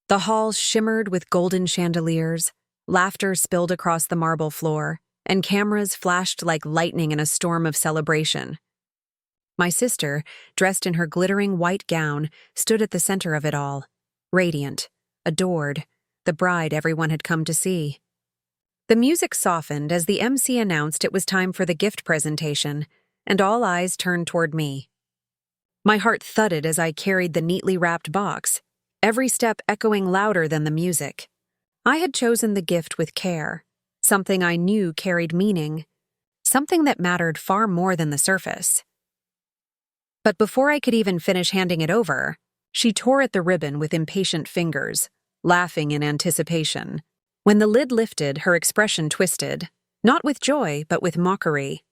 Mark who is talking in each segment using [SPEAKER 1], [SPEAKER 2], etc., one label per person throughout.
[SPEAKER 1] The hall shimmered with golden chandeliers, laughter spilled across the marble floor, and cameras flashed like lightning in a storm of celebration. My sister, dressed in her glittering white gown, stood at the center of it all, radiant, adored, the bride everyone had come to see. The music softened as the MC announced it was time for the gift presentation, and all eyes turned toward me. My heart thudded as I carried the neatly wrapped box, every step echoing louder than the music. I had chosen the gift with care, something I knew carried meaning, something that mattered far more than the surface. But before I could even finish handing it over, she tore at the ribbon with impatient fingers, laughing in anticipation. When the lid lifted, her expression twisted, not with joy, but with mockery.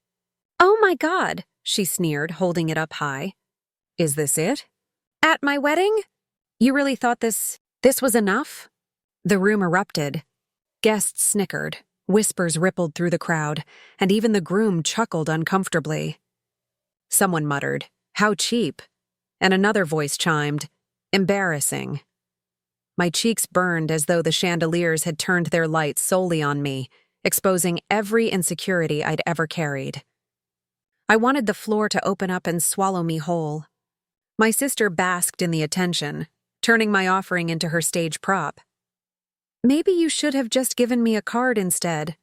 [SPEAKER 1] "Oh my God," she sneered, holding it up high. "Is this it? At my wedding? You really thought this was enough?" The room erupted. Guests snickered, whispers rippled through the crowd, and even the groom chuckled uncomfortably. Someone muttered, "How cheap," and another voice chimed, "Embarrassing." My cheeks burned as though the chandeliers had turned their light solely on me, exposing every insecurity I'd ever carried. I wanted the floor to open up and swallow me whole. My sister basked in the attention, turning my offering into her stage prop. "Maybe you should have just given me a card instead.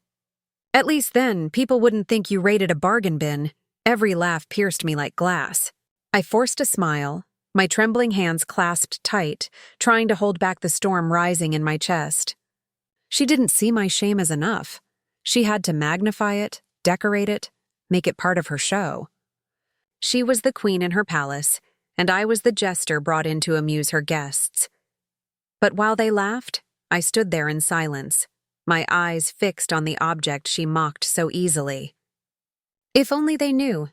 [SPEAKER 1] At least then, people wouldn't think you raided a bargain bin." Every laugh pierced me like glass. I forced a smile, my trembling hands clasped tight, trying to hold back the storm rising in my chest. She didn't see my shame as enough. She had to magnify it, decorate it, make it part of her show. She was the queen in her palace, and I was the jester brought in to amuse her guests. But while they laughed, I stood there in silence, my eyes fixed on the object she mocked so easily. If only they knew.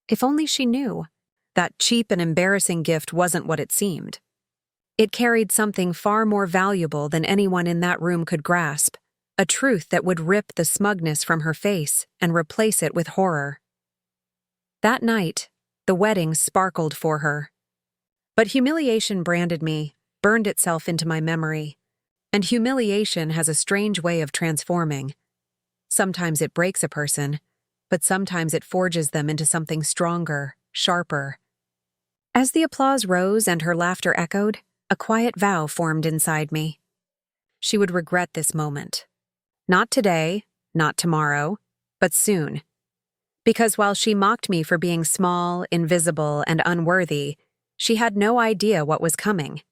[SPEAKER 1] If only she knew. That cheap and embarrassing gift wasn't what it seemed. It carried something far more valuable than anyone in that room could grasp, a truth that would rip the smugness from her face and replace it with horror. That night, the wedding sparkled for her. But humiliation branded me, burned itself into my memory. And humiliation has a strange way of transforming. Sometimes it breaks a person, but sometimes it forges them into something stronger, sharper. As the applause rose and her laughter echoed, a quiet vow formed inside me. She would regret this moment. Not today, not tomorrow, but soon. Because while she mocked me for being small, invisible, and unworthy, she had no idea what was coming.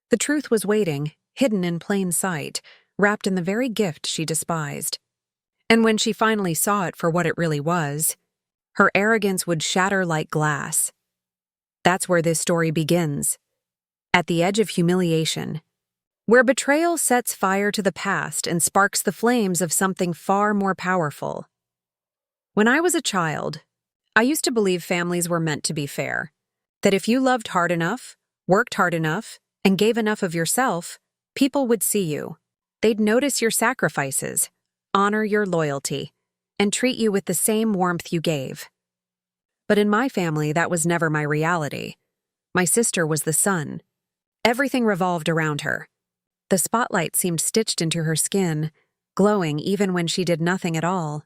[SPEAKER 1] The truth was waiting, hidden in plain sight, wrapped in the very gift she despised. And when she finally saw it for what it really was, her arrogance would shatter like glass. That's where this story begins. At the edge of humiliation, where betrayal sets fire to the past and sparks the flames of something far more powerful. When I was a child, I used to believe families were meant to be fair, that if you loved hard enough, worked hard enough, and gave enough of yourself, people would see you. They'd notice your sacrifices, honor your loyalty, and treat you with the same warmth you gave. But in my family, that was never my reality. My sister was the sun. Everything revolved around her. The spotlight seemed stitched into her skin, glowing even when she did nothing at all.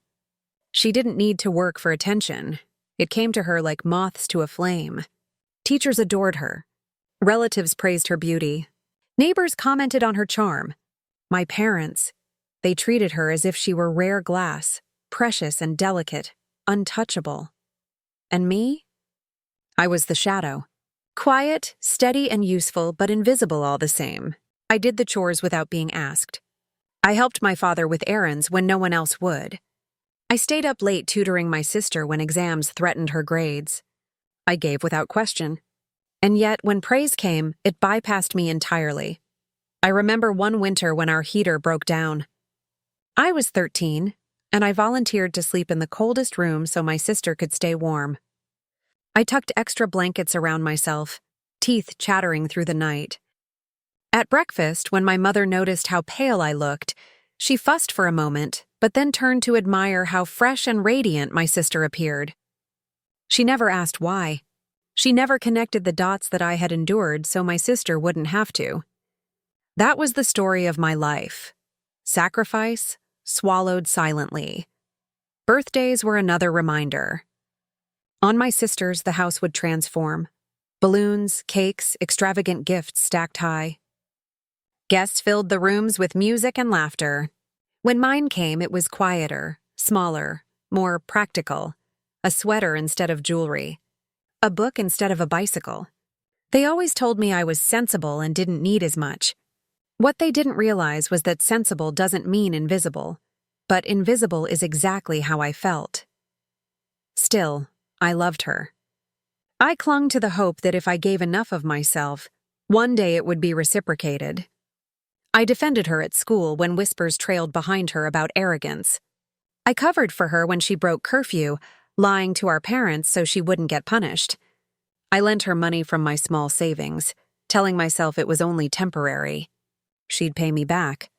[SPEAKER 1] She didn't need to work for attention. It came to her like moths to a flame. Teachers adored her. Relatives praised her beauty. Neighbors commented on her charm. My parents, they treated her as if she were rare glass, precious and delicate, untouchable. And me? I was the shadow. Quiet, steady, and useful, but invisible all the same. I did the chores without being asked. I helped my father with errands when no one else would. I stayed up late tutoring my sister when exams threatened her grades. I gave without question. And yet, when praise came, it bypassed me entirely. I remember one winter when our heater broke down. I was 13, and I volunteered to sleep in the coldest room so my sister could stay warm. I tucked extra blankets around myself, teeth chattering through the night. At breakfast, when my mother noticed how pale I looked, she fussed for a moment, but then turned to admire how fresh and radiant my sister appeared. She never asked why. She never connected the dots that I had endured so my sister wouldn't have to. That was the story of my life. Sacrifice, swallowed silently. Birthdays were another reminder. On my sister's, the house would transform. Balloons, cakes, extravagant gifts stacked high. Guests filled the rooms with music and laughter. When mine came, it was quieter, smaller, more practical. A sweater instead of jewelry. A book instead of a bicycle. They always told me I was sensible and didn't need as much. What they didn't realize was that sensible doesn't mean invisible, but invisible is exactly how I felt. Still, I loved her. I clung to the hope that if I gave enough of myself, one day it would be reciprocated. I defended her at school when whispers trailed behind her about arrogance. I covered for her when she broke curfew, lying to our parents so she wouldn't get punished. I lent her money from my small savings, telling myself it was only temporary. She'd pay me back.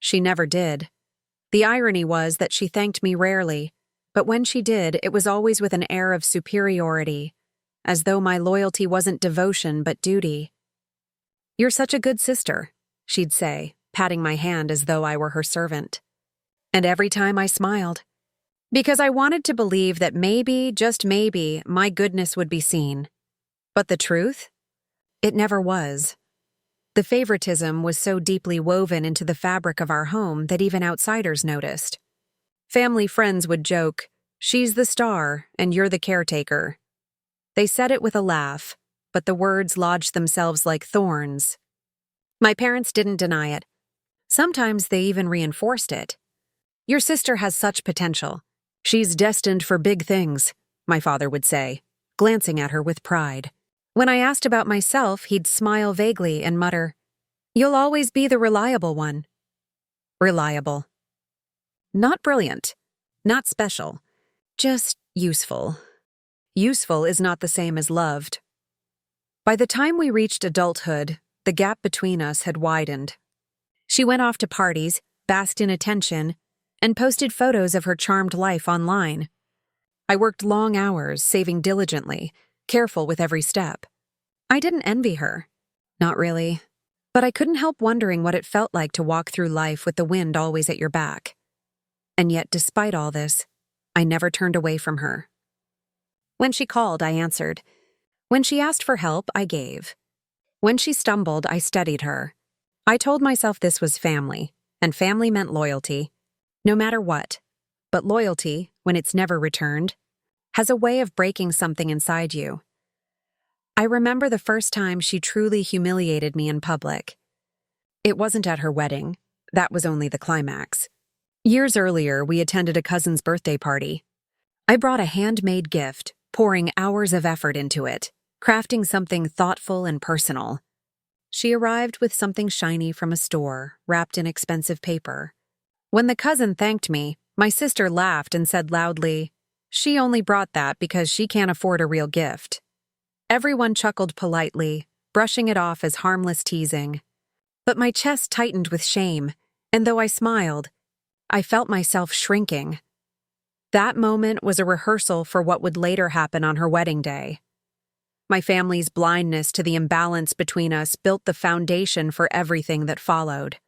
[SPEAKER 1] She never did. The irony was that she thanked me rarely, but when she did, it was always with an air of superiority, as though my loyalty wasn't devotion but duty. "You're such a good sister," she'd say, patting my hand as though I were her servant. And every time I smiled, because I wanted to believe that maybe, just maybe, my goodness would be seen. But the truth? It never was. The favoritism was so deeply woven into the fabric of our home that even outsiders noticed. Family friends would joke, "She's the star, and you're the caretaker." They said it with a laugh, but the words lodged themselves like thorns. My parents didn't deny it. Sometimes they even reinforced it. "Your sister has such potential. She's destined for big things," my father would say, glancing at her with pride. When I asked about myself, he'd smile vaguely and mutter, "You'll always be the reliable one." Reliable. Not brilliant. Not special. Just useful. Useful is not the same as loved. By the time we reached adulthood, the gap between us had widened. She went off to parties, basked in attention, and posted photos of her charmed life online. I worked long hours, saving diligently, careful with every step. I didn't envy her. Not really. But I couldn't help wondering what it felt like to walk through life with the wind always at your back. And yet, despite all this, I never turned away from her. When she called, I answered. When she asked for help, I gave. When she stumbled, I steadied her. I told myself this was family, and family meant loyalty, no matter what. But loyalty, when it's never returned, has a way of breaking something inside you. I remember the first time she truly humiliated me in public. It wasn't at her wedding. That was only the climax. Years earlier, we attended a cousin's birthday party. I brought a handmade gift, pouring hours of effort into it, crafting something thoughtful and personal. She arrived with something shiny from a store, wrapped in expensive paper. When the cousin thanked me, my sister laughed and said loudly, "She only brought that because she can't afford a real gift." Everyone chuckled politely, brushing it off as harmless teasing. But my chest tightened with shame, and though I smiled, I felt myself shrinking. That moment was a rehearsal for what would later happen on her wedding day. My family's blindness to the imbalance between us built the foundation for everything that followed.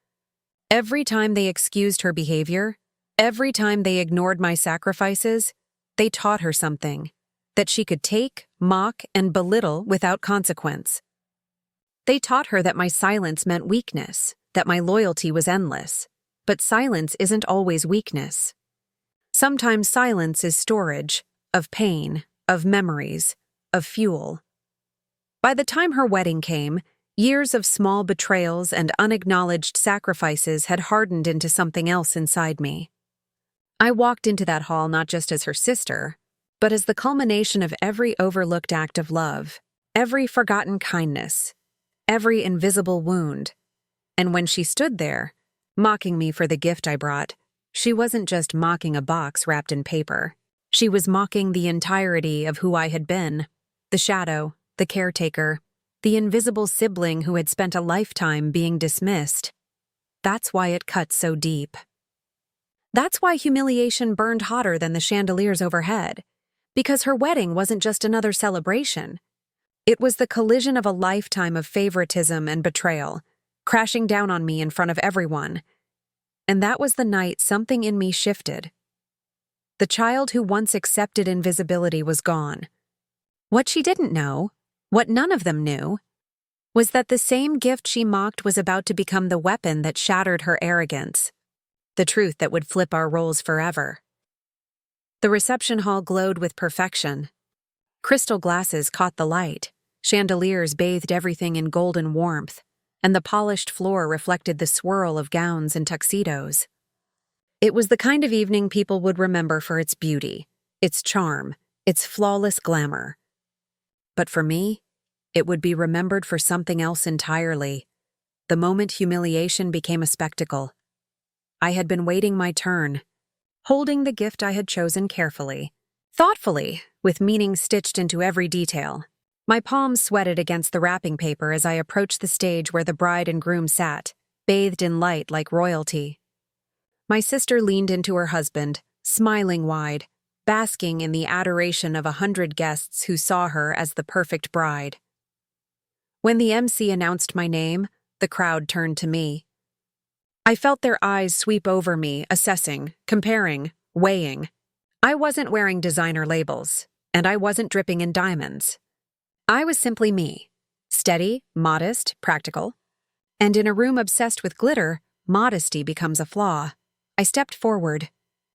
[SPEAKER 1] Every time they excused her behavior, every time they ignored my sacrifices, they taught her something. That she could take, mock, and belittle without consequence. They taught her that my silence meant weakness, that my loyalty was endless. But silence isn't always weakness. Sometimes silence is storage, of pain, of memories, of fuel. By the time her wedding came, years of small betrayals and unacknowledged sacrifices had hardened into something else inside me. I walked into that hall not just as her sister, but as the culmination of every overlooked act of love, every forgotten kindness, every invisible wound. And when she stood there, mocking me for the gift I brought, she wasn't just mocking a box wrapped in paper. She was mocking the entirety of who I had been, the shadow, the caretaker, the invisible sibling who had spent a lifetime being dismissed. That's why it cut so deep. That's why humiliation burned hotter than the chandeliers overhead. Because her wedding wasn't just another celebration. It was the collision of a lifetime of favoritism and betrayal, crashing down on me in front of everyone. And that was the night something in me shifted. The child who once accepted invisibility was gone. What she didn't know, what none of them knew, was that the same gift she mocked was about to become the weapon that shattered her arrogance, the truth that would flip our roles forever. The reception hall glowed with perfection. Crystal glasses caught the light, chandeliers bathed everything in golden warmth, and the polished floor reflected the swirl of gowns and tuxedos. It was the kind of evening people would remember for its beauty, its charm, its flawless glamour. But for me, it would be remembered for something else entirely. The moment humiliation became a spectacle. I had been waiting my turn, holding the gift I had chosen carefully, thoughtfully, with meaning stitched into every detail. My palms sweated against the wrapping paper as I approached the stage where the bride and groom sat, bathed in light like royalty. My sister leaned into her husband, smiling wide, basking in the adoration of 100 guests who saw her as the perfect bride. When the MC announced my name, the crowd turned to me. I felt their eyes sweep over me, assessing, comparing, weighing. I wasn't wearing designer labels, and I wasn't dripping in diamonds. I was simply me, steady, modest, practical. And in a room obsessed with glitter, modesty becomes a flaw. I stepped forward,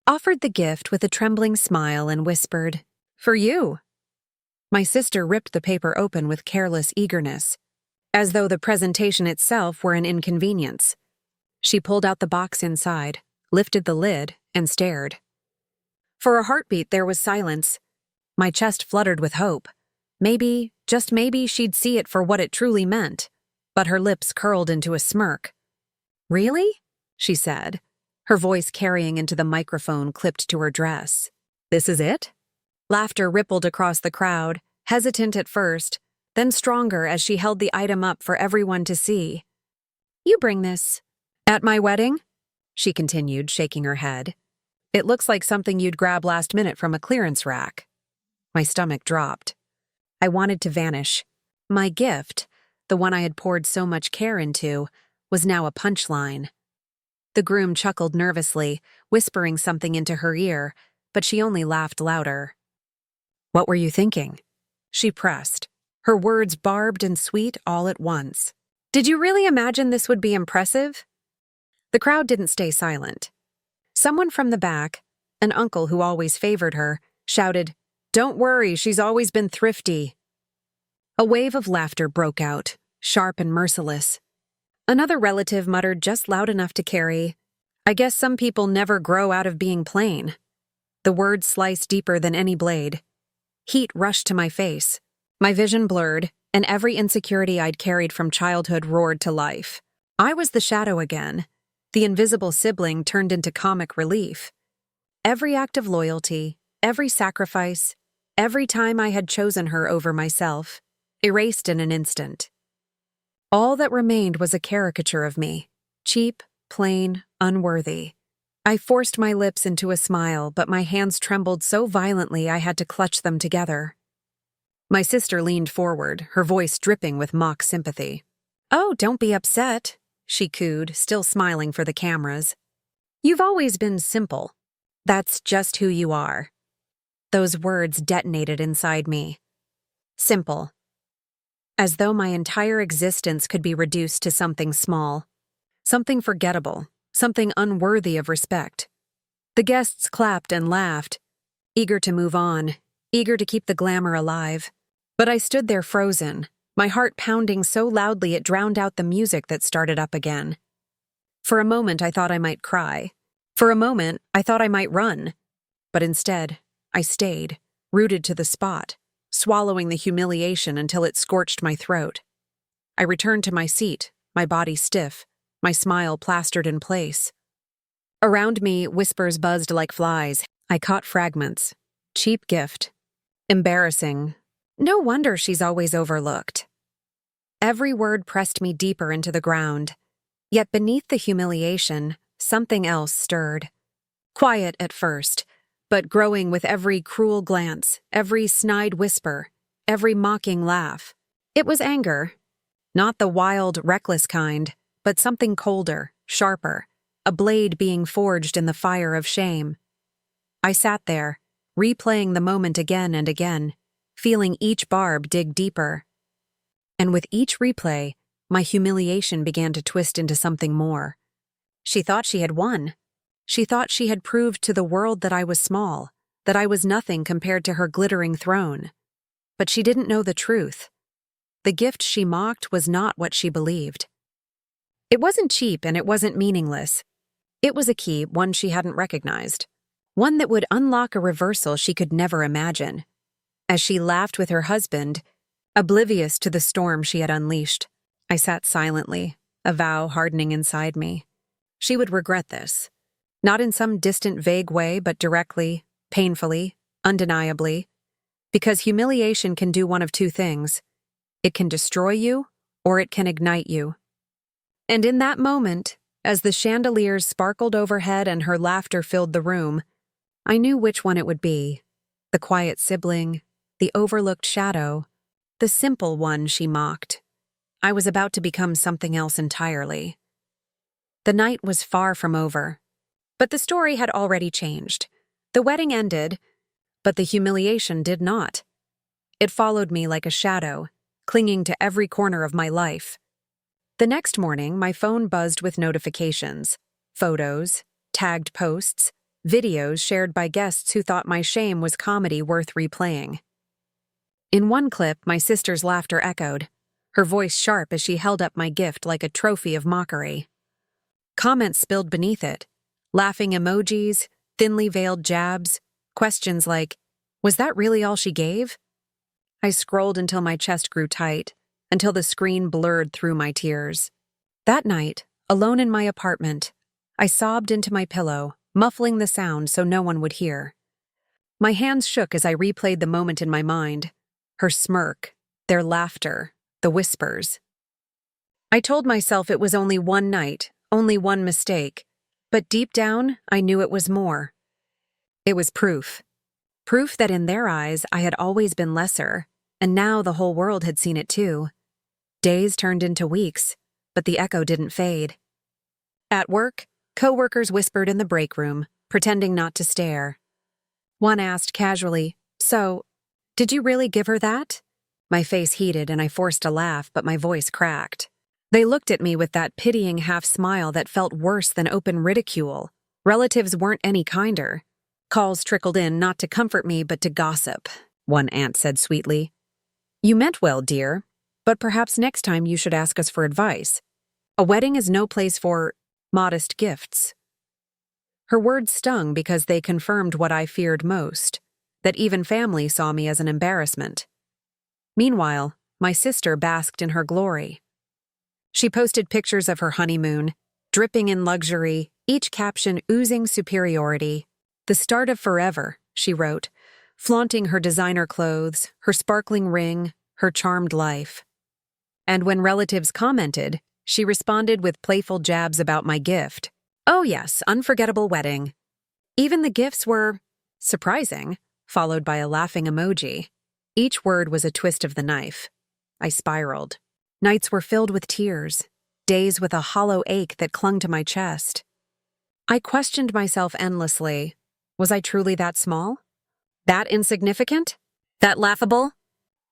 [SPEAKER 1] offered the gift with a trembling smile, and whispered, "For you." My sister ripped the paper open with careless eagerness, as though the presentation itself were an inconvenience. She pulled out the box inside, lifted the lid, and stared. For a heartbeat, there was silence. My chest fluttered with hope. Maybe, just maybe, she'd see it for what it truly meant. But her lips curled into a smirk. "Really?" she said, her voice carrying into the microphone clipped to her dress. "This is it?" Laughter rippled across the crowd, hesitant at first, then stronger as she held the item up for everyone to see. "You bring this." "At my wedding?" she continued, shaking her head. "It looks like something you'd grab last minute from a clearance rack." My stomach dropped. I wanted to vanish. My gift, the one I had poured so much care into, was now a punchline. The groom chuckled nervously, whispering something into her ear, but she only laughed louder. "What were you thinking?" she pressed, her words barbed and sweet all at once. "Did you really imagine this would be impressive?" The crowd didn't stay silent. Someone from the back, an uncle who always favored her, shouted, "Don't worry, she's always been thrifty." A wave of laughter broke out, sharp and merciless. Another relative muttered just loud enough to carry, "I guess some people never grow out of being plain." The words sliced deeper than any blade. Heat rushed to my face. My vision blurred, and every insecurity I'd carried from childhood roared to life. I was the shadow again, the invisible sibling turned into comic relief. Every act of loyalty, every sacrifice, every time I had chosen her over myself, erased in an instant. All that remained was a caricature of me, cheap, plain, unworthy. I forced my lips into a smile, but my hands trembled so violently I had to clutch them together. My sister leaned forward, her voice dripping with mock sympathy. "Oh, don't be upset," she cooed, still smiling for the cameras. "You've always been simple. That's just who you are." Those words detonated inside me. Simple. As though my entire existence could be reduced to something small, something forgettable, something unworthy of respect. The guests clapped and laughed, eager to move on, eager to keep the glamour alive. But I stood there frozen, my heart pounding so loudly it drowned out the music that started up again. For a moment I thought I might cry. For a moment I thought I might run. But instead, I stayed, rooted to the spot, swallowing the humiliation until it scorched my throat. I returned to my seat, my body stiff, my smile plastered in place. Around me, whispers buzzed like flies. I caught fragments. Cheap gift. Embarrassing. No wonder she's always overlooked. Every word pressed me deeper into the ground. Yet beneath the humiliation, something else stirred. Quiet at first, but growing with every cruel glance, every snide whisper, every mocking laugh. It was anger. Not the wild, reckless kind, but something colder, sharper, a blade being forged in the fire of shame. I sat there, replaying the moment again and again, feeling each barb dig deeper. And with each replay, my humiliation began to twist into something more. She thought she had won. She thought she had proved to the world that I was small, that I was nothing compared to her glittering throne. But she didn't know the truth. The gift she mocked was not what she believed. It wasn't cheap and it wasn't meaningless. It was a key, one she hadn't recognized. One that would unlock a reversal she could never imagine. As she laughed with her husband, oblivious to the storm she had unleashed, I sat silently, a vow hardening inside me. She would regret this. Not in some distant, vague way, but directly, painfully, undeniably. Because humiliation can do one of two things. It can destroy you, or it can ignite you. And in that moment, as the chandeliers sparkled overhead and her laughter filled the room, I knew which one it would be. The quiet sibling, the overlooked shadow, the simple one she mocked. I was about to become something else entirely. The night was far from over. But the story had already changed. The wedding ended, but the humiliation did not. It followed me like a shadow, clinging to every corner of my life. The next morning, my phone buzzed with notifications, photos, tagged posts, videos shared by guests who thought my shame was comedy worth replaying. In one clip, my sister's laughter echoed, her voice sharp as she held up my gift like a trophy of mockery. Comments spilled beneath it, laughing emojis, thinly veiled jabs, questions like, "Was that really all she gave?" I scrolled until my chest grew tight, until the screen blurred through my tears. That night, alone in my apartment, I sobbed into my pillow, muffling the sound so no one would hear. My hands shook as I replayed the moment in my mind, her smirk, their laughter, the whispers. I told myself it was only one night, only one mistake, but deep down, I knew it was more. It was proof. Proof that in their eyes I had always been lesser, and now the whole world had seen it too. Days turned into weeks, but the echo didn't fade. At work, coworkers whispered in the break room, pretending not to stare. One asked casually, "So, did you really give her that?" My face heated and I forced a laugh, but my voice cracked. They looked at me with that pitying half-smile that felt worse than open ridicule. Relatives weren't any kinder. Calls trickled in not to comfort me but to gossip, one aunt said sweetly. "You meant well, dear, but perhaps next time you should ask us for advice. A wedding is no place for modest gifts." Her words stung because they confirmed what I feared most, that even family saw me as an embarrassment. Meanwhile, my sister basked in her glory. She posted pictures of her honeymoon, dripping in luxury, each caption oozing superiority. "The start of forever," she wrote, flaunting her designer clothes, her sparkling ring, her charmed life. And when relatives commented, she responded with playful jabs about my gift. "Oh yes, unforgettable wedding." Even the gifts were surprising, followed by a laughing emoji. Each word was a twist of the knife. I spiraled. Nights were filled with tears, days with a hollow ache that clung to my chest. I questioned myself endlessly. Was I truly that small? That insignificant? That laughable?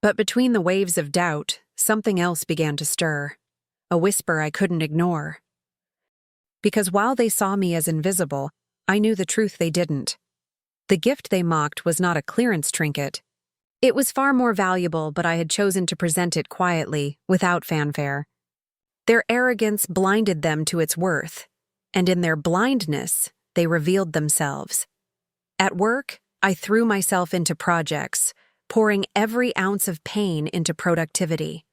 [SPEAKER 1] But between the waves of doubt, something else began to stir. A whisper I couldn't ignore. Because while they saw me as invisible, I knew the truth they didn't. The gift they mocked was not a clearance trinket. It was far more valuable, but I had chosen to present it quietly, without fanfare. Their arrogance blinded them to its worth, and in their blindness, they revealed themselves. At work, I threw myself into projects, pouring every ounce of pain into productivity.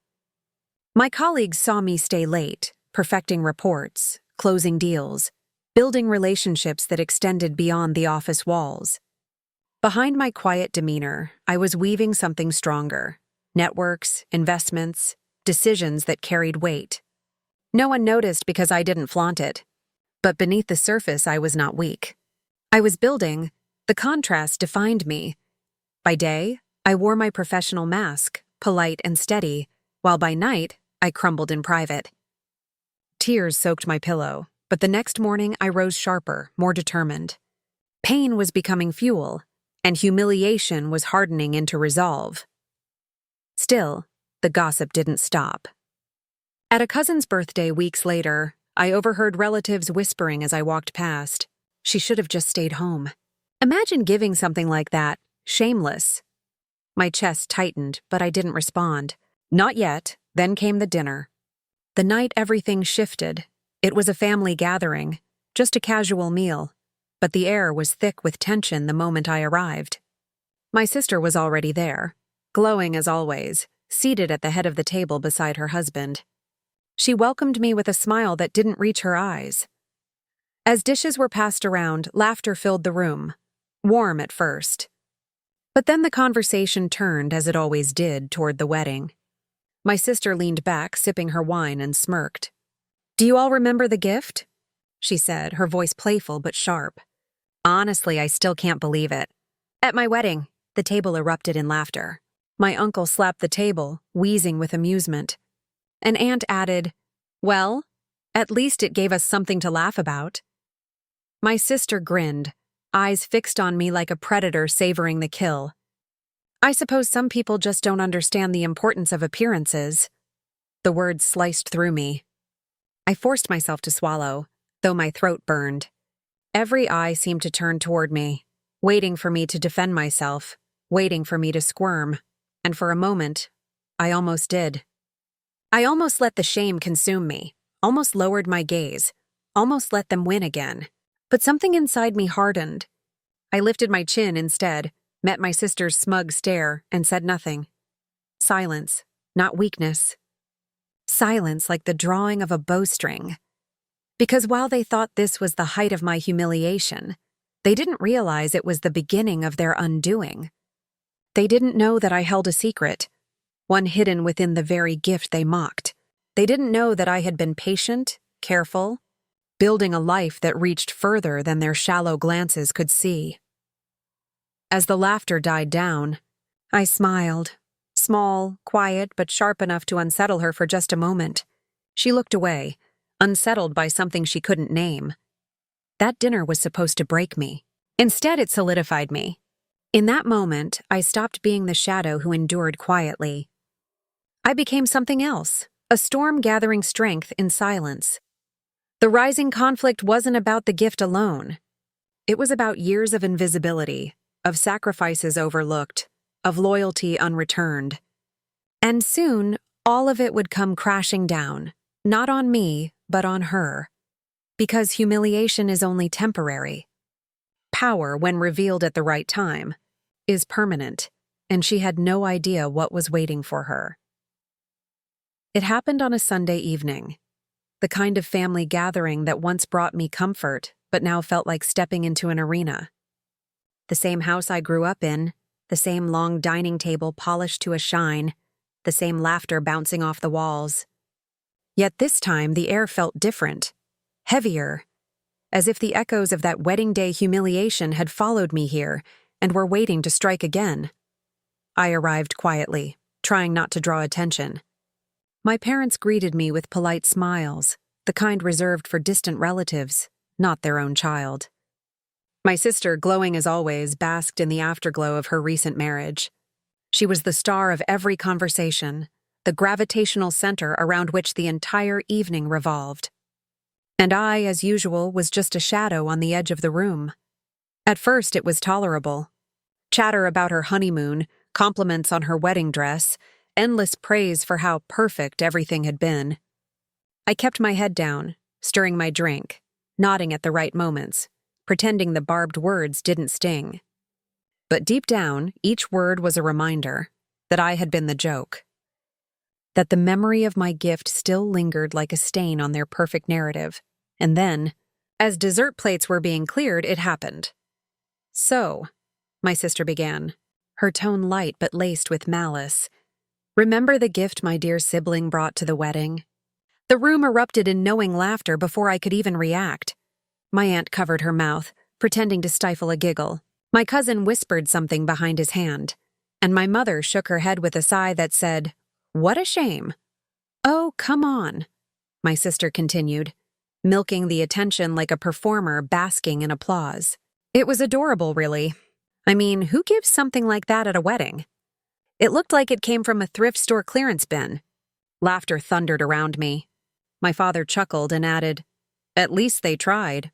[SPEAKER 1] My colleagues saw me stay late, perfecting reports, closing deals, building relationships that extended beyond the office walls. Behind my quiet demeanor, I was weaving something stronger: networks, investments, decisions that carried weight. No one noticed because I didn't flaunt it. But beneath the surface, I was not weak. I was building. The contrast defined me. By day, I wore my professional mask, polite and steady, while by night, I crumbled in private. Tears soaked my pillow, but the next morning I rose sharper, more determined. Pain was becoming fuel, and humiliation was hardening into resolve. Still, the gossip didn't stop. At a cousin's birthday weeks later, I overheard relatives whispering as I walked past. She should have just stayed home. Imagine giving something like that, shameless. My chest tightened, but I didn't respond. Not yet. Then came the dinner. The night everything shifted. It was a family gathering, just a casual meal, but the air was thick with tension the moment I arrived. My sister was already there, glowing as always, seated at the head of the table beside her husband. She welcomed me with a smile that didn't reach her eyes. As dishes were passed around, laughter filled the room, warm at first. But then the conversation turned, as it always did, toward the wedding. My sister leaned back, sipping her wine, and smirked. "Do you all remember the gift?" she said, her voice playful but sharp. Honestly, I still can't believe it. At my wedding, the table erupted in laughter. My uncle slapped the table, wheezing with amusement. An aunt added, "Well, at least it gave us something to laugh about." My sister grinned, eyes fixed on me like a predator savoring the kill. "I suppose some people just don't understand the importance of appearances." The words sliced through me. I forced myself to swallow, though my throat burned. Every eye seemed to turn toward me, waiting for me to defend myself, waiting for me to squirm, and for a moment, I almost did. I almost let the shame consume me, almost lowered my gaze, almost let them win again. But something inside me hardened. I lifted my chin instead, met my sister's smug stare, and said nothing. Silence, not weakness. Silence like the drawing of a bowstring. Because while they thought this was the height of my humiliation, they didn't realize it was the beginning of their undoing. They didn't know that I held a secret, one hidden within the very gift they mocked. They didn't know that I had been patient, careful, building a life that reached further than their shallow glances could see. As the laughter died down, I smiled, small, quiet, but sharp enough to unsettle her for just a moment. She looked away, unsettled by something she couldn't name. That dinner was supposed to break me. Instead, it solidified me. In that moment, I stopped being the shadow who endured quietly. I became something else, a storm gathering strength in silence. The rising conflict wasn't about the gift alone. It was about years of invisibility, of sacrifices overlooked, of loyalty unreturned. And soon, all of it would come crashing down, not on me, but on her. Because humiliation is only temporary. Power, when revealed at the right time, is permanent, and she had no idea what was waiting for her. It happened on a Sunday evening. The kind of family gathering that once brought me comfort, but now felt like stepping into an arena. The same house I grew up in, the same long dining table polished to a shine, the same laughter bouncing off the walls. Yet this time the air felt different, heavier, as if the echoes of that wedding day humiliation had followed me here and were waiting to strike again. I arrived quietly, trying not to draw attention. My parents greeted me with polite smiles, the kind reserved for distant relatives, not their own child. My sister, glowing as always, basked in the afterglow of her recent marriage. She was the star of every conversation, the gravitational center around which the entire evening revolved. And I, as usual, was just a shadow on the edge of the room. At first, it was tolerable. Chatter about her honeymoon, compliments on her wedding dress, endless praise for how perfect everything had been. I kept my head down, stirring my drink, nodding at the right moments, pretending the barbed words didn't sting. But deep down, each word was a reminder that I had been the joke. That the memory of my gift still lingered like a stain on their perfect narrative. And then, as dessert plates were being cleared, it happened. "So," my sister began, her tone light but laced with malice, "remember the gift my dear sibling brought to the wedding?" The room erupted in knowing laughter before I could even react. My aunt covered her mouth, pretending to stifle a giggle. My cousin whispered something behind his hand, and my mother shook her head with a sigh that said, "What a shame." "Oh, come on." my sister continued, milking the attention like a performer basking in applause. It was adorable, really. I mean, who gives something like that at a wedding? It looked like it came from a thrift store clearance bin. Laughter thundered around me. My father chuckled and added, "At least they tried."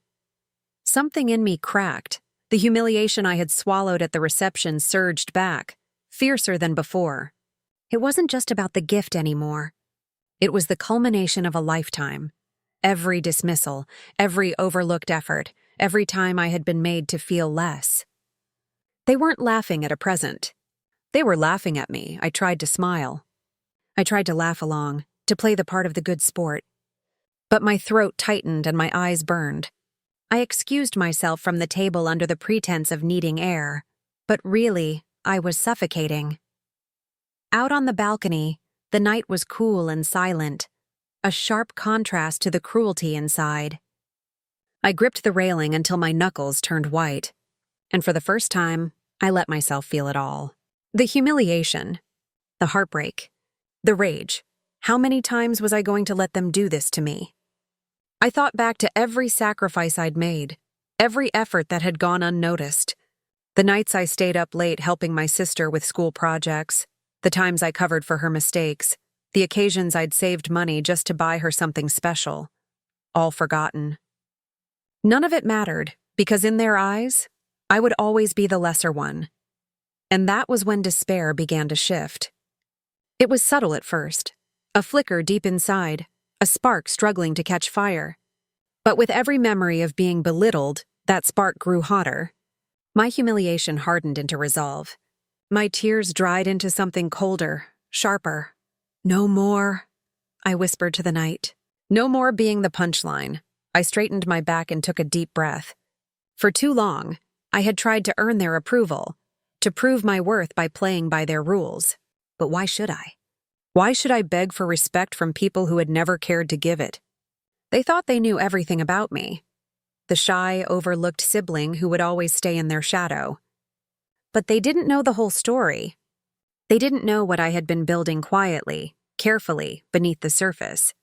[SPEAKER 1] Something in me cracked. The humiliation I had swallowed at the reception surged back, fiercer than before. It wasn't just about the gift anymore. It was the culmination of a lifetime. Every dismissal, every overlooked effort, every time I had been made to feel less. They weren't laughing at a present. They were laughing at me. I tried to smile. I tried to laugh along, to play the part of the good sport. But my throat tightened and my eyes burned. I excused myself from the table under the pretense of needing air, but really, I was suffocating. Out on the balcony, the night was cool and silent, a sharp contrast to the cruelty inside. I gripped the railing until my knuckles turned white, and for the first time, I let myself feel it all. The humiliation, the heartbreak, the rage. How many times was I going to let them do this to me? I thought back to every sacrifice I'd made, every effort that had gone unnoticed. The nights I stayed up late helping my sister with school projects, the times I covered for her mistakes, the occasions I'd saved money just to buy her something special. All forgotten. None of it mattered, because in their eyes, I would always be the lesser one. And that was when despair began to shift. It was subtle at first, a flicker deep inside, a spark struggling to catch fire. But with every memory of being belittled, that spark grew hotter. My humiliation hardened into resolve. My tears dried into something colder, sharper. "No more," I whispered to the night. No more being the punchline. I straightened my back and took a deep breath. For too long, I had tried to earn their approval, to prove my worth by playing by their rules. But why should I? Why should I beg for respect from people who had never cared to give it? They thought they knew everything about me. The shy, overlooked sibling who would always stay in their shadow. But they didn't know the whole story. They didn't know what I had been building quietly, carefully, beneath the surface.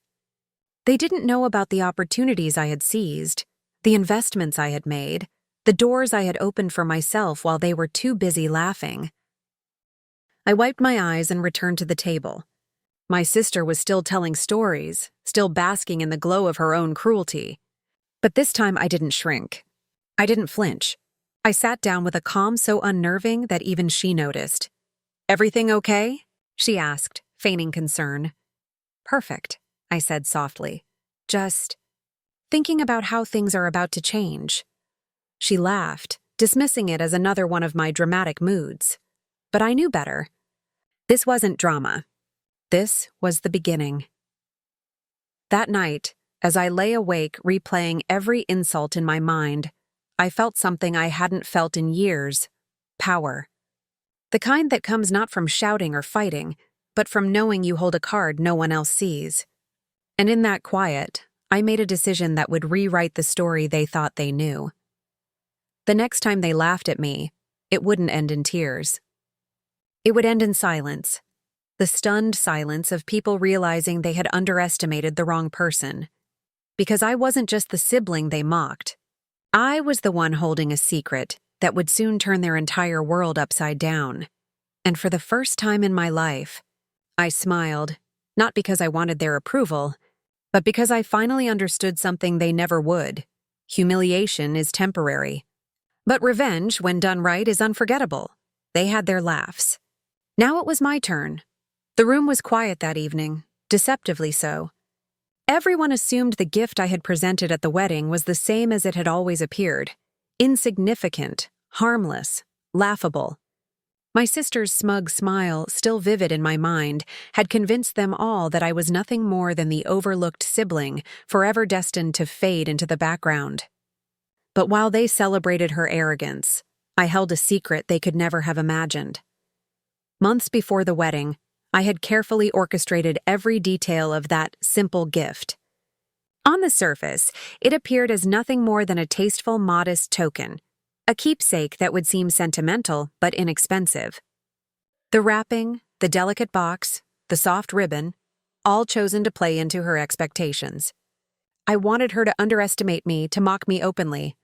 [SPEAKER 1] They didn't know about the opportunities I had seized, the investments I had made, the doors I had opened for myself while they were too busy laughing. I wiped my eyes and returned to the table. My sister was still telling stories, still basking in the glow of her own cruelty. But this time I didn't shrink. I didn't flinch. I sat down with a calm so unnerving that even she noticed. "Everything okay?" she asked, feigning concern. "Perfect," I said softly. "Just thinking about how things are about to change." She laughed, dismissing it as another one of my dramatic moods. But I knew better. This wasn't drama. This was the beginning. That night, as I lay awake replaying every insult in my mind, I felt something I hadn't felt in years: power. The kind that comes not from shouting or fighting, but from knowing you hold a card no one else sees. And in that quiet, I made a decision that would rewrite the story they thought they knew. The next time they laughed at me, it wouldn't end in tears. It would end in silence. The stunned silence of people realizing they had underestimated the wrong person. Because I wasn't just the sibling they mocked. I was the one holding a secret that would soon turn their entire world upside down. And for the first time in my life, I smiled, not because I wanted their approval, but because I finally understood something they never would. Humiliation is temporary. But revenge, when done right, is unforgettable. They had their laughs. Now it was my turn. The room was quiet that evening, deceptively so. Everyone assumed the gift I had presented at the wedding was the same as it had always appeared: insignificant, harmless, laughable. My sister's smug smile, still vivid in my mind, had convinced them all that I was nothing more than the overlooked sibling, forever destined to fade into the background. But while they celebrated her arrogance, I held a secret they could never have imagined. Months before the wedding, I had carefully orchestrated every detail of that simple gift. On the surface, it appeared as nothing more than a tasteful, modest token, a keepsake that would seem sentimental but inexpensive. The wrapping, the delicate box, the soft ribbon, all chosen to play into her expectations. I wanted her to underestimate me, to mock me openly,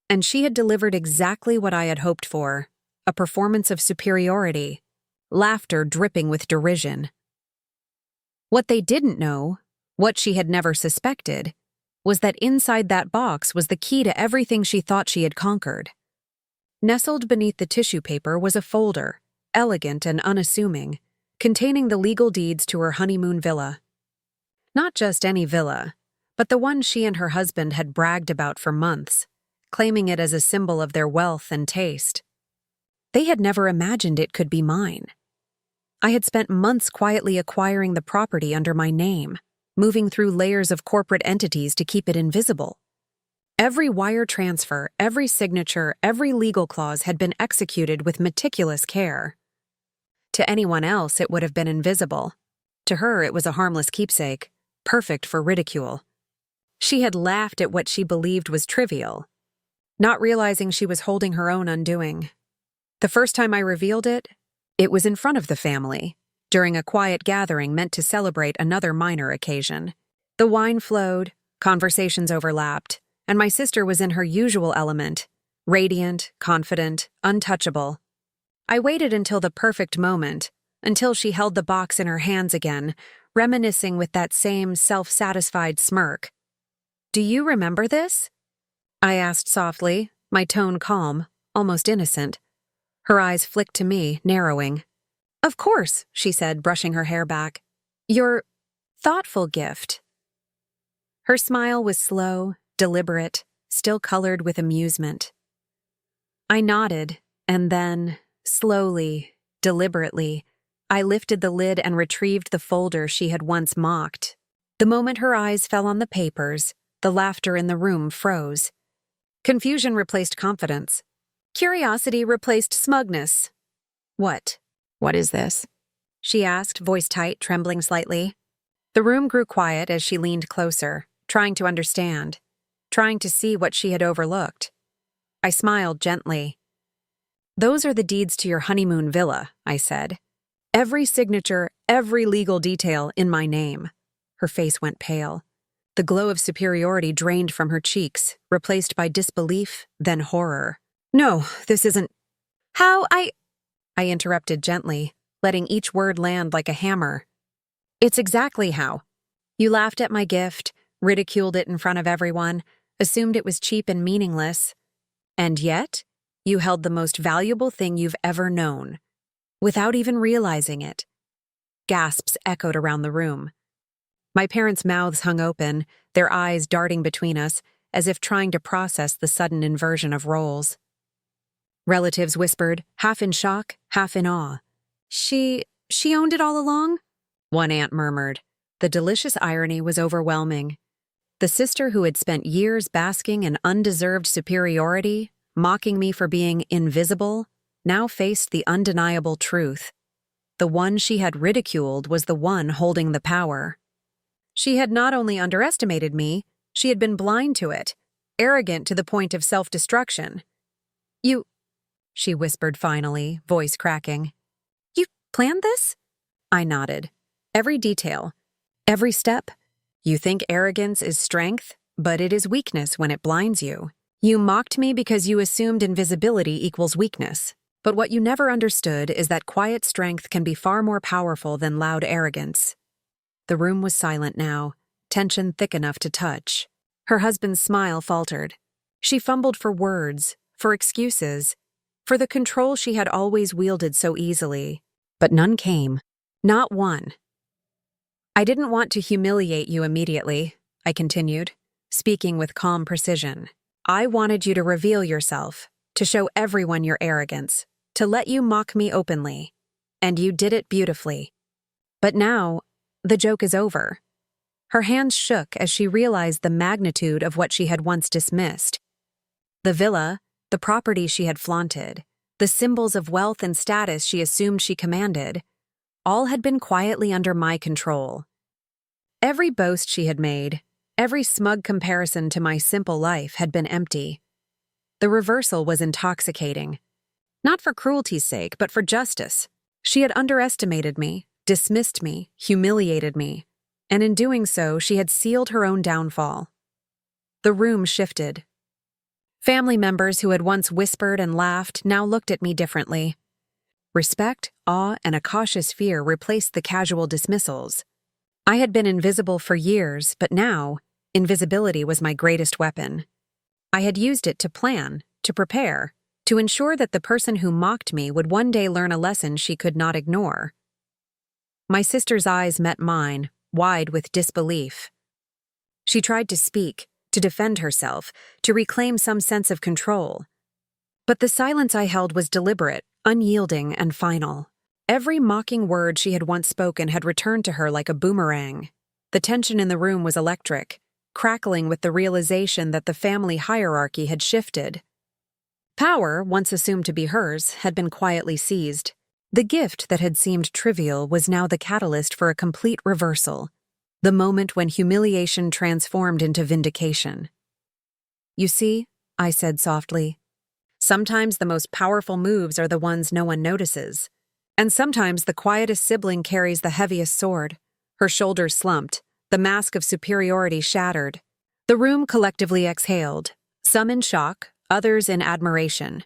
[SPEAKER 1] and she had delivered exactly what I had hoped for, a performance of superiority, laughter dripping with derision. What they didn't know, what she had never suspected, was that inside that box was the key to everything she thought she had conquered. Nestled beneath the tissue paper was a folder, elegant and unassuming, containing the legal deeds to her honeymoon villa. Not just any villa, but the one she and her husband had bragged about for months, claiming it as a symbol of their wealth and taste. They had never imagined it could be mine. I had spent months quietly acquiring the property under my name, moving through layers of corporate entities to keep it invisible. Every wire transfer, every signature, every legal clause had been executed with meticulous care. To anyone else, it would have been invisible. To her, it was a harmless keepsake, perfect for ridicule. She had laughed at what she believed was trivial, not realizing she was holding her own undoing. The first time I revealed it, it was in front of the family, during a quiet gathering meant to celebrate another minor occasion. The wine flowed, conversations overlapped, and my sister was in her usual element, radiant, confident, untouchable. I waited until the perfect moment, until she held the box in her hands again, reminiscing with that same self-satisfied smirk. "Do you remember this?" I asked softly, my tone calm, almost innocent. Her eyes flicked to me, narrowing. "Of course," she said, brushing her hair back. "Your thoughtful gift." Her smile was slow, deliberate, still colored with amusement. I nodded, and then, slowly, deliberately, I lifted the lid and retrieved the folder she had once mocked. The moment her eyes fell on the papers, the laughter in the room froze. Confusion replaced confidence. Curiosity replaced smugness. What is this?" she asked, voice tight, trembling slightly. The room grew quiet as she leaned closer, trying to understand, trying to see what she had overlooked. I smiled gently. "Those are the deeds to your honeymoon villa," I said. "Every signature, every legal detail in my name." Her face went pale. The glow of superiority drained from her cheeks, replaced by disbelief, then horror. "No, this isn't—" "How I interrupted gently, letting each word land like a hammer. "It's exactly how. You laughed at my gift, ridiculed it in front of everyone, assumed it was cheap and meaningless. And yet, you held the most valuable thing you've ever known, without even realizing it." Gasps echoed around the room. My parents' mouths hung open, their eyes darting between us, as if trying to process the sudden inversion of roles. Relatives whispered, half in shock, half in awe. She owned it all along?" One aunt murmured. The delicious irony was overwhelming. The sister who had spent years basking in undeserved superiority, mocking me for being invisible, now faced the undeniable truth. The one she had ridiculed was the one holding the power. She had not only underestimated me, she had been blind to it, arrogant to the point of self-destruction. "You," she whispered finally, voice cracking. "You planned this?" I nodded. "Every detail, every step. You think arrogance is strength, but it is weakness when it blinds you. You mocked me because you assumed invisibility equals weakness. But what you never understood is that quiet strength can be far more powerful than loud arrogance." The room was silent now, tension thick enough to touch. Her husband's smile faltered. She fumbled for words, for excuses, for the control she had always wielded so easily. But none came. Not one. "I didn't want to humiliate you immediately," I continued, speaking with calm precision. "I wanted you to reveal yourself, to show everyone your arrogance, to let you mock me openly. And you did it beautifully. But now, the joke is over." Her hands shook as she realized the magnitude of what she had once dismissed. The villa, the property she had flaunted, the symbols of wealth and status she assumed she commanded, all had been quietly under my control. Every boast she had made, every smug comparison to my simple life had been empty. The reversal was intoxicating. Not for cruelty's sake, but for justice. She had underestimated me, dismissed me, humiliated me. and in doing so, she had sealed her own downfall. The room shifted. Family members who had once whispered and laughed now looked at me differently. Respect, awe, and a cautious fear replaced the casual dismissals. I had been invisible for years, but now, invisibility was my greatest weapon. I had used it to plan, to prepare, to ensure that the person who mocked me would one day learn a lesson she could not ignore. My sister's eyes met mine, wide with disbelief. She tried to speak, to defend herself, to reclaim some sense of control. But the silence I held was deliberate, unyielding, and final. Every mocking word she had once spoken had returned to her like a boomerang. The tension in the room was electric, crackling with the realization that the family hierarchy had shifted. Power, once assumed to be hers, had been quietly seized. The gift that had seemed trivial was now the catalyst for a complete reversal, the moment when humiliation transformed into vindication. "You see," I said softly, "sometimes the most powerful moves are the ones no one notices. And sometimes the quietest sibling carries the heaviest sword." Her shoulders slumped, the mask of superiority shattered. The room collectively exhaled, some in shock, others in admiration.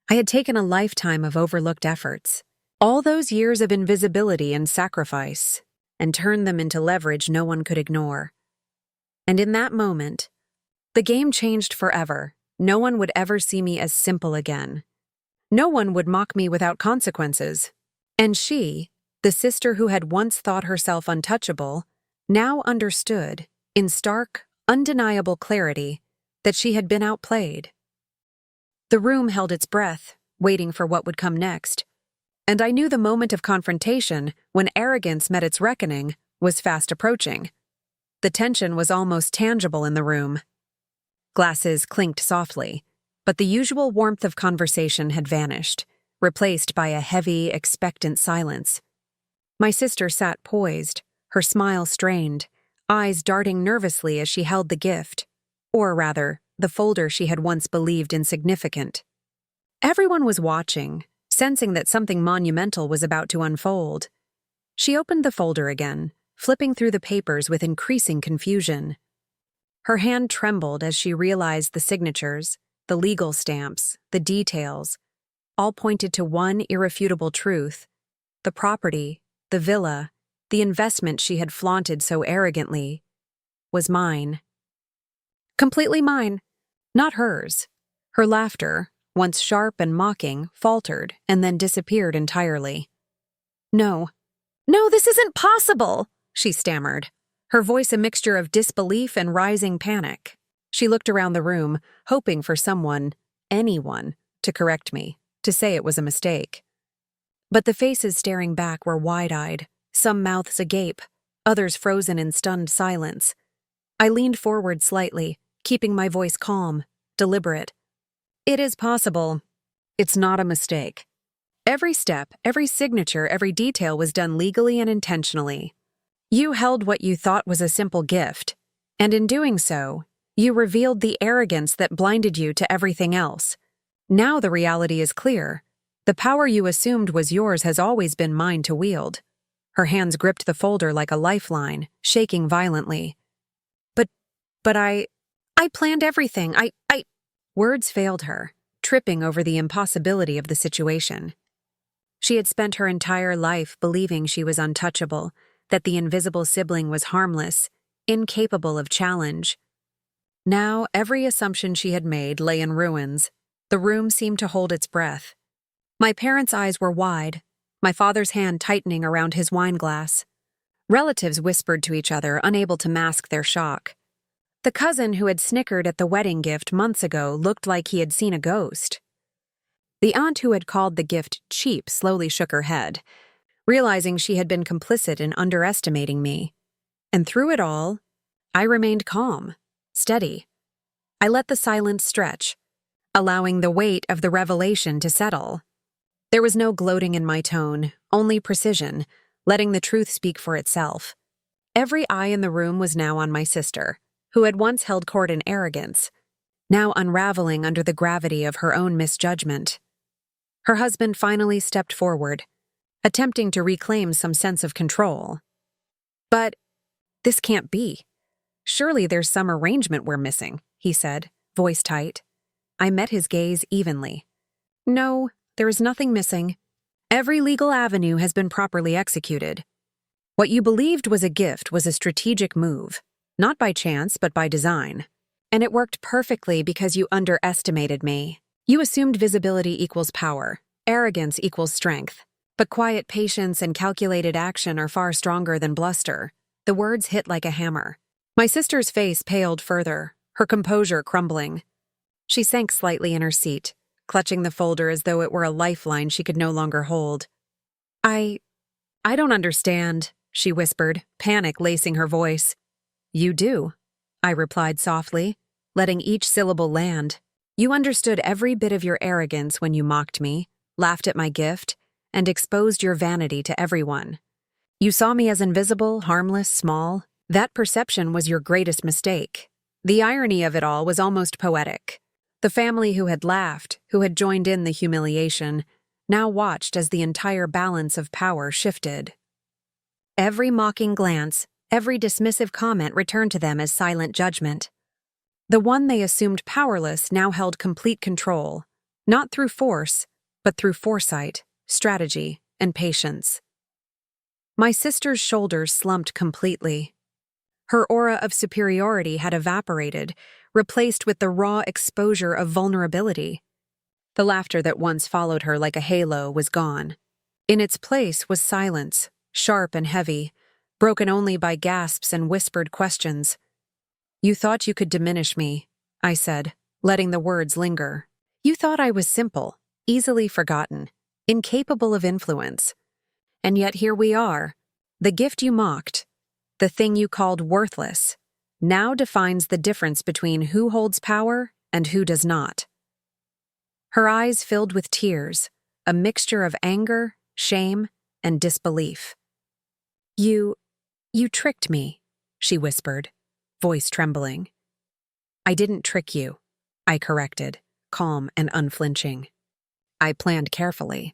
[SPEAKER 1] I had taken a lifetime of overlooked efforts, all those years of invisibility and sacrifice, and turned them into leverage no one could ignore. And in that moment, the game changed forever. No one would ever see me as simple again. No one would mock me without consequences. And she, the sister who had once thought herself untouchable, now understood, in stark, undeniable clarity, that she had been outplayed. The room held its breath, waiting for what would come next. And I knew the moment of confrontation, when arrogance met its reckoning, was fast approaching. The tension was almost tangible in the room. Glasses clinked softly, but the usual warmth of conversation had vanished, replaced by a heavy, expectant silence. My sister sat poised, her smile strained, eyes darting nervously as she held the gift, or rather, the folder she had once believed insignificant. Everyone was watching, sensing that something monumental was about to unfold. She opened the folder again, flipping through the papers with increasing confusion. Her hand trembled as she realized the signatures, the legal stamps, the details, all pointed to one irrefutable truth: the property, the villa, the investment she had flaunted so arrogantly, was mine. Completely mine, not hers. Her laughter, once sharp and mocking, faltered and then disappeared entirely. "No, no, this isn't possible," she stammered, her voice a mixture of disbelief and rising panic. She looked around the room, hoping for someone, anyone, to correct me, to say it was a mistake. But the faces staring back were wide-eyed, some mouths agape, others frozen in stunned silence. I leaned forward slightly, keeping my voice calm, deliberate. "It is possible. It's not a mistake. Every step, every signature, every detail was done legally and intentionally. You held what you thought was a simple gift, and in doing so, you revealed the arrogance that blinded you to everything else. Now the reality is clear. The power you assumed was yours has always been mine to wield." Her hands gripped the folder like a lifeline, shaking violently. But I planned everything. Words failed her, tripping over the impossibility of the situation. She had spent her entire life believing she was untouchable, that the invisible sibling was harmless, incapable of challenge. Now, every assumption she had made lay in ruins. The room seemed to hold its breath. My parents' eyes were wide, my father's hand tightening around his wineglass. Relatives whispered to each other, unable to mask their shock. The cousin who had snickered at the wedding gift months ago looked like he had seen a ghost. The aunt who had called the gift cheap slowly shook her head, realizing she had been complicit in underestimating me. And through it all, I remained calm, steady. I let the silence stretch, allowing the weight of the revelation to settle. There was no gloating in my tone, only precision, letting the truth speak for itself. Every eye in the room was now on my sister, who had once held court in arrogance, now unraveling under the gravity of her own misjudgment. Her husband finally stepped forward, attempting to reclaim some sense of control. But This can't be. Surely there's some arrangement we're missing, he said, voice tight. I met his gaze evenly. No, there is nothing missing. Every legal avenue has been properly executed. What you believed was a gift was a strategic move, not by chance but by design. And it worked perfectly because you underestimated me. You assumed visibility equals power, arrogance equals strength. But quiet patience and calculated action are far stronger than bluster. The words hit like a hammer. My sister's face paled further, her composure crumbling. She sank slightly in her seat, clutching the folder as though it were a lifeline she could no longer hold. I don't understand, she whispered, panic lacing her voice. You do, I replied softly, letting each syllable land. You understood every bit of your arrogance when you mocked me, laughed at my gift, and exposed your vanity to everyone. You saw me as invisible, harmless, small. That perception was your greatest mistake. The irony of it all was almost poetic. The family who had laughed, who had joined in the humiliation, now watched as the entire balance of power shifted. Every mocking glance, every dismissive comment returned to them as silent judgment. The one they assumed powerless now held complete control, not through force, but through foresight, strategy, and patience. My sister's shoulders slumped completely. Her aura of superiority had evaporated, replaced with the raw exposure of vulnerability. The laughter that once followed her like a halo was gone. In its place was silence, sharp and heavy, broken only by gasps and whispered questions. You thought you could diminish me, I said, letting the words linger. You thought I was simple, easily forgotten, incapable of influence. And yet here we are. The gift you mocked, the thing you called worthless, now defines the difference between who holds power and who does not. Her eyes filled with tears, a mixture of anger, shame, and disbelief. You tricked me, she whispered, voice trembling. I didn't trick you, I corrected, calm and unflinching. I planned carefully.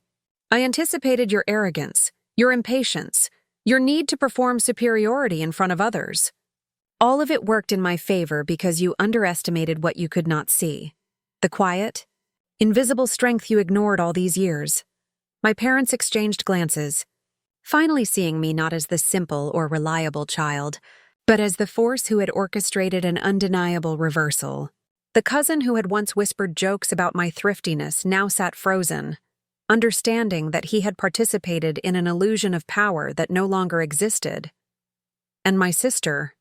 [SPEAKER 1] I anticipated your arrogance, your impatience, your need to perform superiority in front of others. All of it worked in my favor because you underestimated what you could not see. The quiet, invisible strength you ignored all these years. My parents exchanged glances, finally seeing me not as the simple or reliable child, but as the force who had orchestrated an undeniable reversal. The cousin who had once whispered jokes about my thriftiness now sat frozen, understanding that he had participated in an illusion of power that no longer existed. And my sister,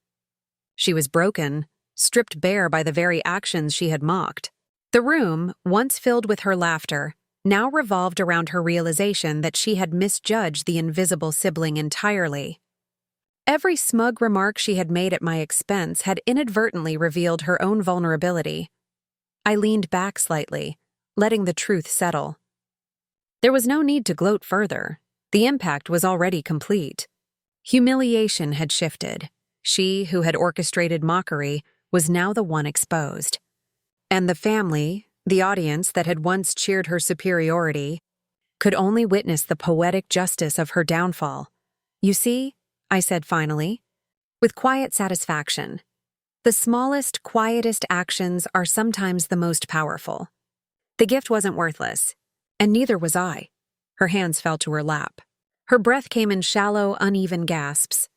[SPEAKER 1] she was broken, stripped bare by the very actions she had mocked. The room, once filled with her laughter, now revolved around her realization that she had misjudged the invisible sibling entirely. Every smug remark she had made at my expense had inadvertently revealed her own vulnerability. I leaned back slightly, letting the truth settle. There was no need to gloat further. The impact was already complete. Humiliation had shifted. She, who had orchestrated mockery, was now the one exposed. And the family, the audience that had once cheered her superiority, could only witness the poetic justice of her downfall. You see, I said finally, with quiet satisfaction, the smallest, quietest actions are sometimes the most powerful. The gift wasn't worthless, and neither was I. Her hands fell to her lap. Her breath came in shallow, uneven gasps.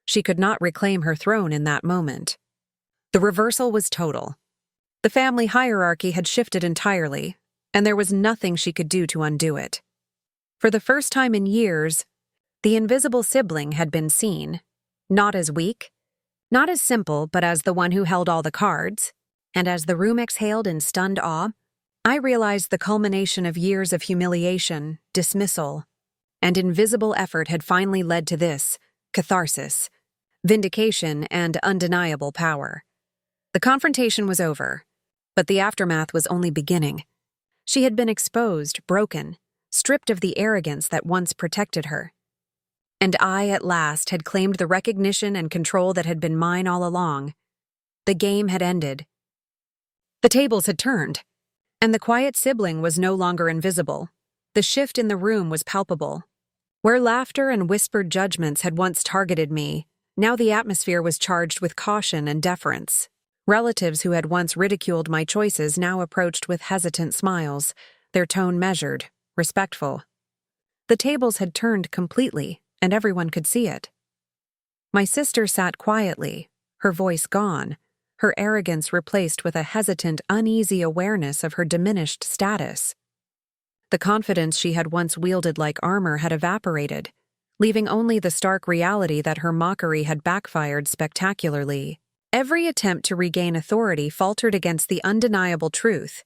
[SPEAKER 1] She could not reclaim her throne in that moment. The reversal was total. The family hierarchy had shifted entirely, and there was nothing she could do to undo it. For the first time in years, the invisible sibling had been seen, not as weak, not as simple, but as the one who held all the cards, and as the room exhaled in stunned awe, I realized the culmination of years of humiliation, dismissal, and invisible effort had finally led to this, catharsis, vindication, and undeniable power. The confrontation was over, but the aftermath was only beginning. She had been exposed, broken, stripped of the arrogance that once protected her. And I, at last, had claimed the recognition and control that had been mine all along. The game had ended. The tables had turned, and the quiet sibling was no longer invisible. The shift in the room was palpable. Where laughter and whispered judgments had once targeted me, Now the atmosphere was charged with caution and deference. Relatives who had once ridiculed my choices now approached with hesitant smiles, their tone measured, respectful. The tables had turned completely, and everyone could see it. My sister sat quietly, her voice gone, her arrogance replaced with a hesitant, uneasy awareness of her diminished status. The confidence she had once wielded like armor had evaporated, leaving only the stark reality that her mockery had backfired spectacularly. Every attempt to regain authority faltered against the undeniable truth.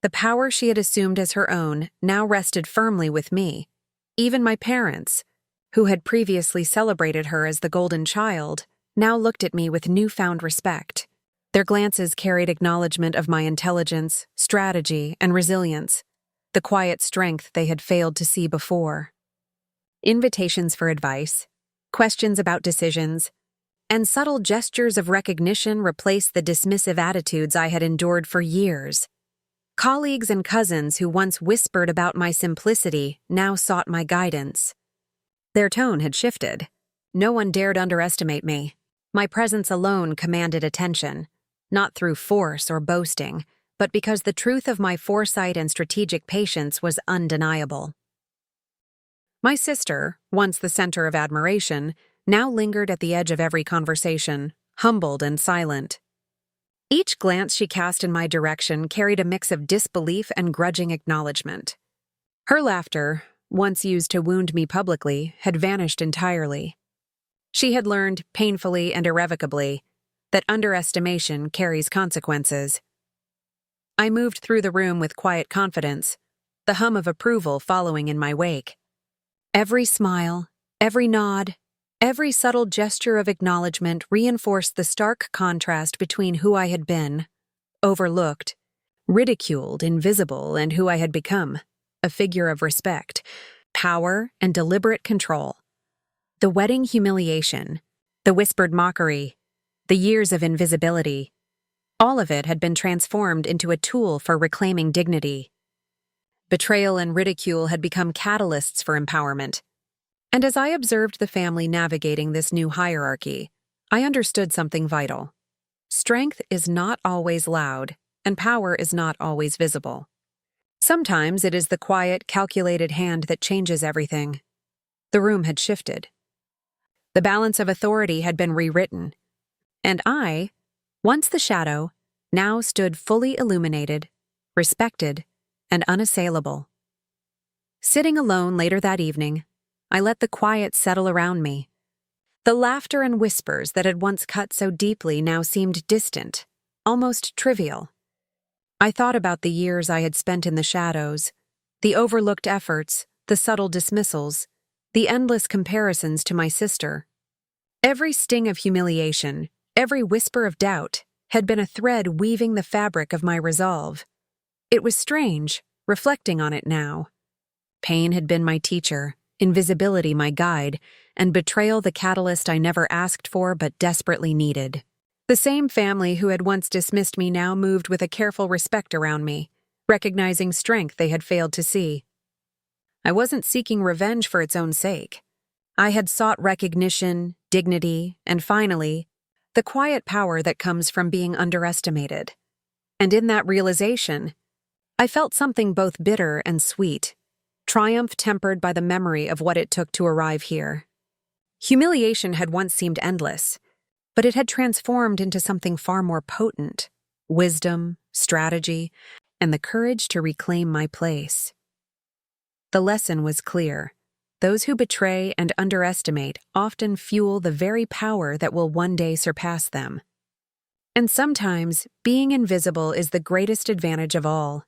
[SPEAKER 1] The power she had assumed as her own now rested firmly with me. Even my parents, who had previously celebrated her as the golden child, now looked at me with newfound respect. Their glances carried acknowledgement of my intelligence, strategy, and resilience, the quiet strength they had failed to see before. Invitations for advice, questions about decisions, and subtle gestures of recognition replaced the dismissive attitudes I had endured for years. Colleagues and cousins who once whispered about my simplicity now sought my guidance. Their tone had shifted. No one dared underestimate me. My presence alone commanded attention, not through force or boasting, but because the truth of my foresight and strategic patience was undeniable. My sister, once the center of admiration, now lingered at the edge of every conversation, humbled and silent. Each glance she cast in my direction carried a mix of disbelief and grudging acknowledgement. Her laughter, once used to wound me publicly, had vanished entirely. She had learned, painfully and irrevocably, that underestimation carries consequences. I moved through the room with quiet confidence, the hum of approval following in my wake. Every smile, every nod, every subtle gesture of acknowledgement reinforced the stark contrast between who I had been, overlooked, ridiculed, invisible, and who I had become, a figure of respect, power, and deliberate control. The wedding humiliation, the whispered mockery, the years of invisibility, all of it had been transformed into a tool for reclaiming dignity. Betrayal and ridicule had become catalysts for empowerment. And as I observed the family navigating this new hierarchy, I understood something vital. Strength is not always loud, and power is not always visible. Sometimes it is the quiet, calculated hand that changes everything. The room had shifted. The balance of authority had been rewritten. And I, once the shadow, now stood fully illuminated, respected, and unassailable. Sitting alone later that evening, I let the quiet settle around me. The laughter and whispers that had once cut so deeply now seemed distant, almost trivial. I thought about the years I had spent in the shadows, the overlooked efforts, the subtle dismissals, the endless comparisons to my sister. Every sting of humiliation, every whisper of doubt, had been a thread weaving the fabric of my resolve. It was strange, reflecting on it now. Pain had been my teacher, invisibility my guide, and betrayal the catalyst I never asked for but desperately needed. The same family who had once dismissed me now moved with a careful respect around me, recognizing strength they had failed to see. I wasn't seeking revenge for its own sake. I had sought recognition, dignity, and finally, the quiet power that comes from being underestimated. And in that realization, I felt something both bitter and sweet, triumph tempered by the memory of what it took to arrive here. Humiliation had once seemed endless, but it had transformed into something far more potent: wisdom, strategy, and the courage to reclaim my place. The lesson was clear. Those who betray and underestimate often fuel the very power that will one day surpass them. And sometimes, being invisible is the greatest advantage of all.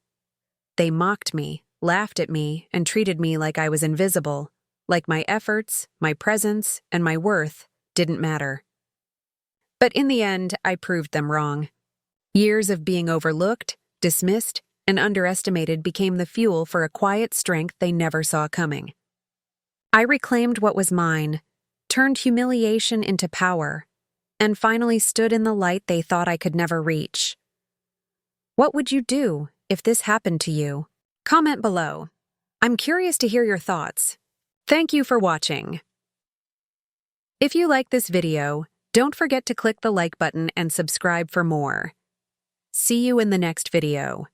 [SPEAKER 1] They mocked me, laughed at me, and treated me like I was invisible, like my efforts, my presence, and my worth didn't matter. But in the end, I proved them wrong. Years of being overlooked, dismissed, and underestimated became the fuel for a quiet strength they never saw coming. I reclaimed what was mine, turned humiliation into power, and finally stood in the light they thought I could never reach. What would you do if this happened to you? Comment below. I'm curious to hear your thoughts. Thank you for watching. If you like this video, don't forget to click the like button and subscribe for more. See you in the next video.